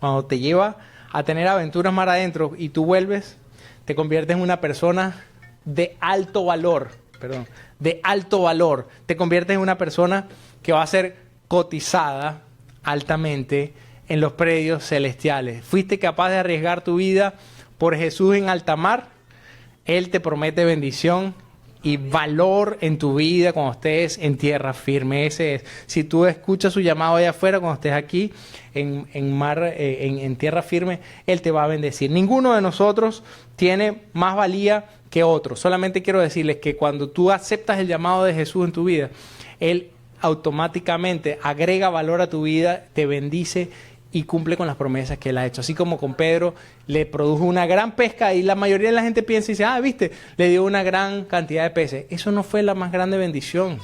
cuando te lleva a tener aventuras mar adentro y tú vuelves, te conviertes en una persona de alto valor, de alto valor. Te conviertes en una persona que va a ser cotizada altamente en los predios celestiales. Fuiste capaz de arriesgar tu vida por Jesús en alta mar. Él te promete bendición y valor en tu vida cuando estés en tierra firme. Ese es. Si tú escuchas su llamado allá afuera, cuando estés aquí en tierra firme, Él te va a bendecir. Ninguno de nosotros tiene más valía que otro. Solamente quiero decirles que cuando tú aceptas el llamado de Jesús en tu vida, Él automáticamente agrega valor a tu vida, te bendice y cumple con las promesas que Él ha hecho. Así como con Pedro le produjo una gran pesca y la mayoría de la gente piensa y dice, viste, le dio una gran cantidad de peces. Eso no fue la más grande bendición.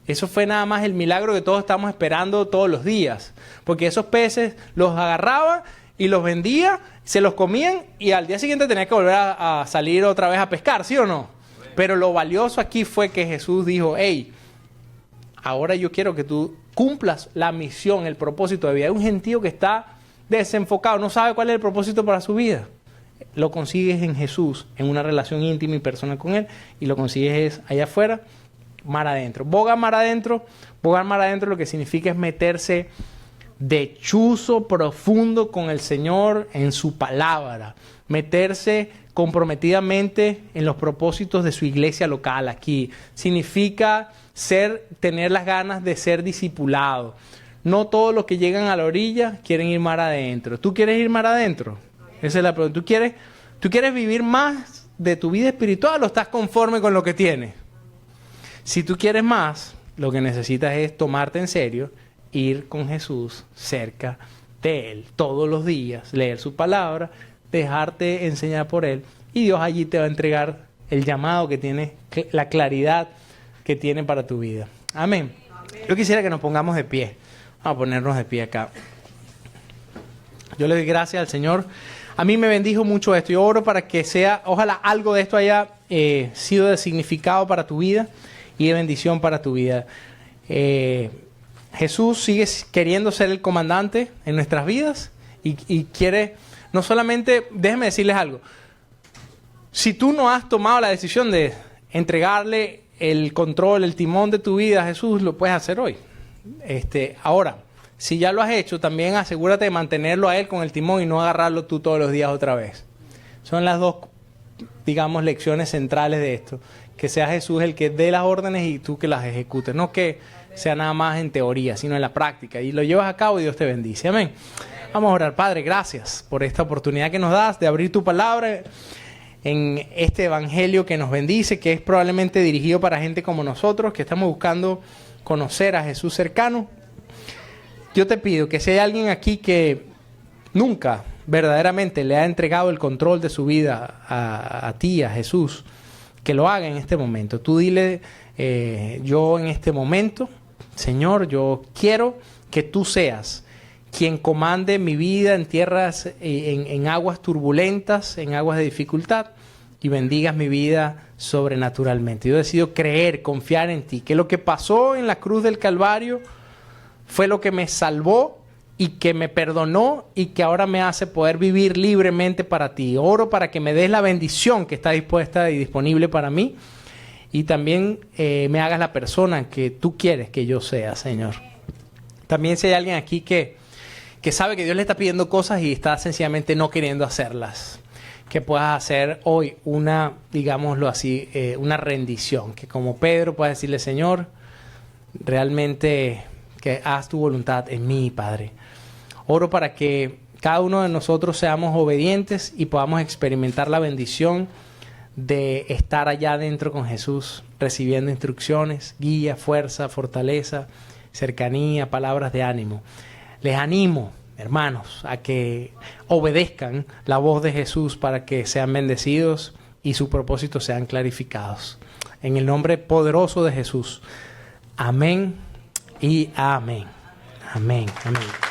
Eso fue nada más el milagro que todos estamos esperando todos los días. Porque esos peces los agarraba y los vendía, se los comían y al día siguiente tenía que volver a salir otra vez a pescar, ¿sí o no? Pero lo valioso aquí fue que Jesús dijo, hey, ahora yo quiero que tú cumplas la misión, el propósito de vida. Hay un gentío que está desenfocado, no sabe cuál es el propósito para su vida. Lo consigues en Jesús, en una relación íntima y personal con Él, y lo consigues allá afuera, mar adentro. Bogar mar adentro lo que significa es meterse de chuzo profundo con el Señor en su palabra, meterse comprometidamente en los propósitos de su iglesia local aquí. Significa tener las ganas de ser discipulado. No todos los que llegan a la orilla quieren ir mar adentro. ¿Tú quieres ir mar adentro? Esa es la pregunta. ¿Tú quieres vivir más de tu vida espiritual o estás conforme con lo que tienes? Si tú quieres más, lo que necesitas es tomarte en serio, ir con Jesús cerca de Él todos los días, leer su palabra, dejarte enseñar por Él, y Dios allí te va a entregar el llamado que tiene, la claridad que tiene para tu vida. Amén. Yo quisiera que nos pongamos de pie. Vamos a ponernos de pie acá. Yo le doy gracias al Señor. A mí me bendijo mucho esto. Yo oro para que sea, ojalá algo de esto haya sido de significado para tu vida y de bendición para tu vida. Jesús sigue queriendo ser el comandante en nuestras vidas y quiere, no solamente, déjenme decirles algo. Si tú no has tomado la decisión de entregarle el control, el timón de tu vida a Jesús, lo puedes hacer hoy. Ahora, si ya lo has hecho, también asegúrate de mantenerlo a Él con el timón y no agarrarlo tú todos los días otra vez. Son las dos, digamos, lecciones centrales de esto. Que sea Jesús el que dé las órdenes y tú que las ejecutes. No que sea nada más en teoría, sino en la práctica. Y lo llevas a cabo y Dios te bendice. Amén. Vamos a orar. Padre, gracias por esta oportunidad que nos das de abrir tu palabra en este evangelio que nos bendice, que es probablemente dirigido para gente como nosotros, que estamos buscando conocer a Jesús cercano. Yo te pido que si hay alguien aquí que nunca verdaderamente le ha entregado el control de su vida a ti, a Jesús, que lo haga en este momento. Tú dile, yo en este momento, Señor, yo quiero que tú seas quien comande mi vida en tierras, en aguas turbulentas, en aguas de dificultad, y bendigas mi vida sobrenaturalmente. Yo decido creer, confiar en ti, que lo que pasó en la cruz del Calvario fue lo que me salvó y que me perdonó y que ahora me hace poder vivir libremente para ti. Oro para que me des la bendición que está dispuesta y disponible para mí, y también me hagas la persona que tú quieres que yo sea, Señor. También si hay alguien aquí que sabe que Dios le está pidiendo cosas y está sencillamente no queriendo hacerlas, que puedas hacer hoy una, digámoslo así, una rendición, que como Pedro puedas decirle, Señor, realmente que haz tu voluntad en mí, Padre. Oro para que cada uno de nosotros seamos obedientes y podamos experimentar la bendición de estar allá adentro con Jesús, recibiendo instrucciones, guía, fuerza, fortaleza, cercanía, palabras de ánimo. Les animo hermanos, a que obedezcan la voz de Jesús para que sean bendecidos y sus propósitos sean clarificados. En el nombre poderoso de Jesús. Amén y amén. Amén, amén.